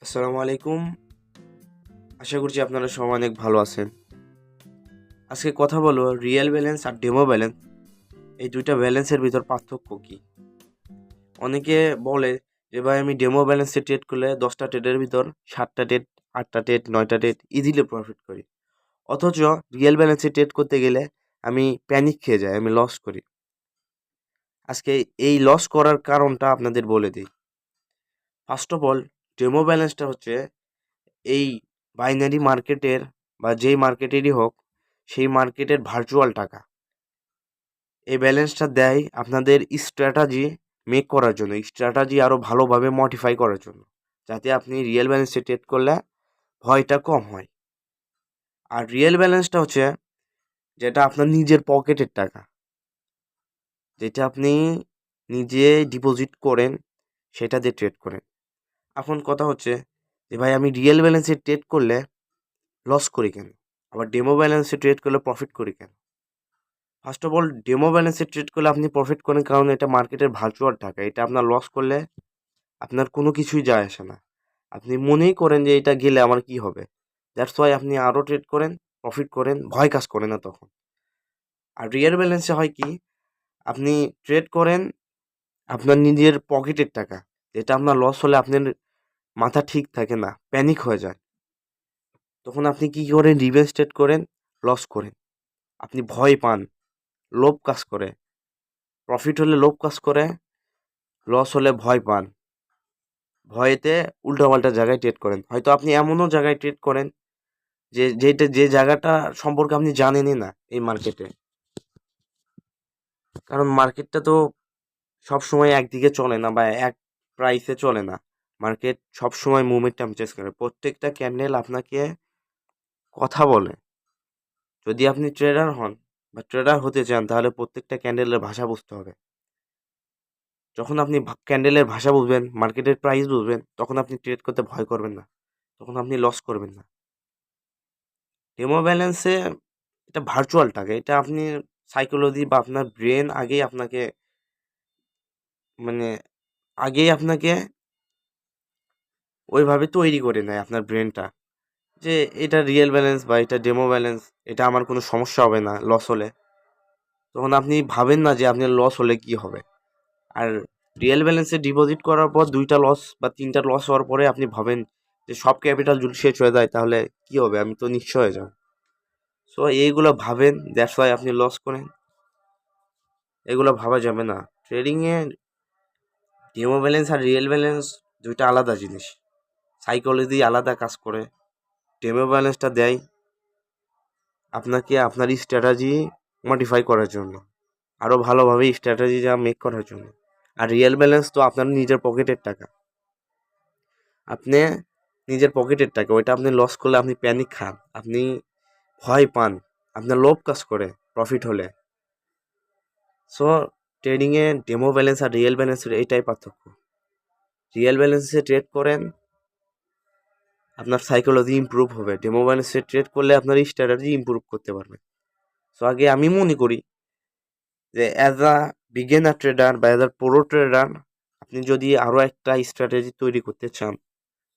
আসসালামু আলাইকুম। আশা করছি আপনারা সবাই অনেক ভালো আছেন। আজকে কথা বলবো রিয়েল ব্যালেন্স আর ডেমো ব্যালেন্স, এই দুইটা ব্যালেন্সের ভিতর পার্থক্য কী। অনেকে বলে যে ভাই আমি ডেমো ব্যালেন্সে ট্রেড করলে 10টা ট্রেডের ভিতর 7টা ট্রেড, 8টা ট্রেড, 9টা ট্রেড ইজিলি প্রফিট করি। অথচ রিয়েল ব্যালেন্সে ট্রেড করতে গেলে আমি প্যানিক খেয়ে যাই, আমি লস করি। আজকে এই লস করার কারণটা আপনাদের বলে দিই। ফার্স্ট অফ অল, ডেমো ব্যালেন্সটা হচ্ছে এই বাইনারি মার্কেটের বা যেই মার্কেটেরই হোক, সেই মার্কেটের ভার্চুয়াল টাকা। এই ব্যালেন্সটা দেয় আপনাদের স্ট্র্যাটাজি মেক করার জন্য, স্ট্র্যাটাজি আরও ভালোভাবে মডিফাই করার জন্য, যাতে আপনি রিয়েল ব্যালেন্সে ট্রেড করলে ভয়টা কম হয়। আর রিয়েল ব্যালেন্সটা হচ্ছে যেটা আপনার নিজের পকেটের টাকা, যেটা আপনি নিজে ডিপোজিট করেন, সেটা দিয়ে ট্রেড করেন। এখন কথা হচ্ছে যে ভাই আমি রিয়েল ব্যালেন্সে ট্রেড করলে লস করি কেন, আবার ডেমো ব্যালেন্সে ট্রেড করলে প্রফিট করি কেন। ফার্স্ট অফ অল, ডেমো ব্যালেন্সে ট্রেড করলে আপনি প্রফিট করেন কারণ এটা মার্কেটের ভার্চুয়াল টাকা। এটা আপনার লস করলে আপনার কোনো কিছুই যায় আসে না। আপনি মনেই করেন যে এটা গেলে আমার কি হবে, দ্যাটস ওয়াই আপনি আরও ট্রেড করেন, প্রফিট করেন, ভয় কাজ করে না তখন। আর রিয়েল ব্যালেন্সে হয় কি, আপনি ট্রেড করেন আপনার নিজের পকেটের টাকা, যেটা আপনার লস হলে আপনার মাথা ঠিক থাকে না, প্যানিক হয়ে যায়। তখন আপনি কী করেন, রিভেঞ্জ ট্রেড করেন, লস করেন, আপনি ভয় পান, লোভ কাজ করে। প্রফিট হলে লোভ কাজ করে, লস হলে ভয় পান। ভয়েতে উল্টাপাল্টা জায়গায় ট্রেড করেন। হয়তো আপনি এমনও জায়গায় ট্রেড করেন যে জায়গাটা সম্পর্কে আপনি জানেনই না এই মার্কেটে। কারণ মার্কেটটা তো সবসময় একদিকে চলে না বা এক প্রাইসে চলে না। মার্কেট সবসময় মোমেন্টাম চেঞ্জ করে। প্রত্যেকটা ক্যান্ডেল আপনাকে কথা বলে। যদি আপনি ট্রেডার হন বা ট্রেডার হতে চান, তাহলে প্রত্যেকটা ক্যান্ডেলের ভাষা বুঝতে হবে। যখন আপনি ক্যান্ডেলের ভাষা বুঝবেন, মার্কেটের প্রাইস বুঝবেন, তখন আপনি ট্রেড করতে ভয় করবেন না, তখন আপনি লস করবেন না। ডেমো ব্যালেন্সে এটা ভার্চুয়াল টাকা, এটা আপনি সাইকোলজি বা আপনার ব্রেন মানে আগেই আপনাকে ওইভাবে তৈরি করে নেয় আপনার ব্রেনটা, যে এটা রিয়েল ব্যালেন্স বা এটা ডেমো ব্যালেন্স, এটা আমার কোনো সমস্যা হবে না লস হলে। তখন আপনি ভাবেন না যে আপনার লস হলে কি হবে। আর রিয়েল ব্যালেন্সে ডিপোজিট করার পর 2টা লস বা 3টা লস হওয়ার পরে আপনি ভাবেন যে সব ক্যাপিটাল যদি শেষ হয়ে যায় তাহলে কি হবে, আমি তো নিঃস্ব হয়ে যাব। সো এইগুলো ভাবেন, দ্যাটস ওয়াই আপনি লস করেন। এগুলো ভাবা যাবে না। ট্রেডিংয়ে ডেমো ব্যালেন্স আর রিয়েল ব্যালেন্স দুইটা আলাদা জিনিস, সাইকোলজি আলাদা কাজ করে। ডেমো ব্যালেন্সটা দেয় আপনাকে আপনার স্ট্র্যাটাজি মডিফাই করার জন্য, আরও ভালোভাবে স্ট্র্যাটাজিটা মেক করার জন্য। আর রিয়েল ব্যালেন্স তো আপনার নিজের পকেটের টাকা, আপনি নিজের পকেটের টাকা, ওইটা আপনি লস করলে আপনি প্যানিক খান, আপনি ভয় পান, আপনার লোভ কাজ করে প্রফিট হলে। সো ট্রেডিংয়ে ডেমো ব্যালেন্স আর রিয়েল ব্যালেন্সের এইটাই পার্থক্য। রিয়েল ব্যালেন্সে ট্রেড করেন, আপনার সাইকোলজি ইমপ্রুভ হবে। ডেমো ব্যালেন্সে ট্রেড করলে আপনার স্ট্র্যাটাজি ইমপ্রুভ করতে পারবে। সো আগে আমি মনে করি যে অ্যাজ আ বিগিনার ট্রেডার বা অ্যাজ আ প্রো ট্রেডার, আপনি যদি আরও একটা স্ট্র্যাটেজি তৈরি করতে চান,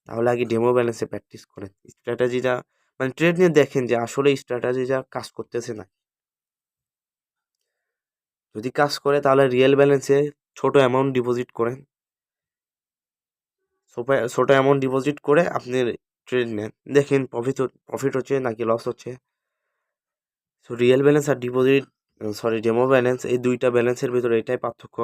তাহলে আগে ডেমো ব্যালেন্সে প্র্যাকটিস করেন। স্ট্র্যাটেজিটা মানে ট্রেড নিয়ে দেখেন যে আসলে স্ট্র্যাটেজিটা কাজ করতেছে না। যদি কাজ করে তাহলে রিয়েল ব্যালেন্সে ছোট অ্যামাউন্ট ডিপোজিট করেন, ছোট অ্যামাউন্ট ডিপোজিট করে আপনি ট্রেড নেন, দেখেন প্রফিট হচ্ছে নাকি লস হচ্ছে। সো রিয়েল ব্যালেন্স আর ডেমো ব্যালেন্স, এই দুইটা ব্যালেন্সের ভিতরে এটাই পার্থক্য।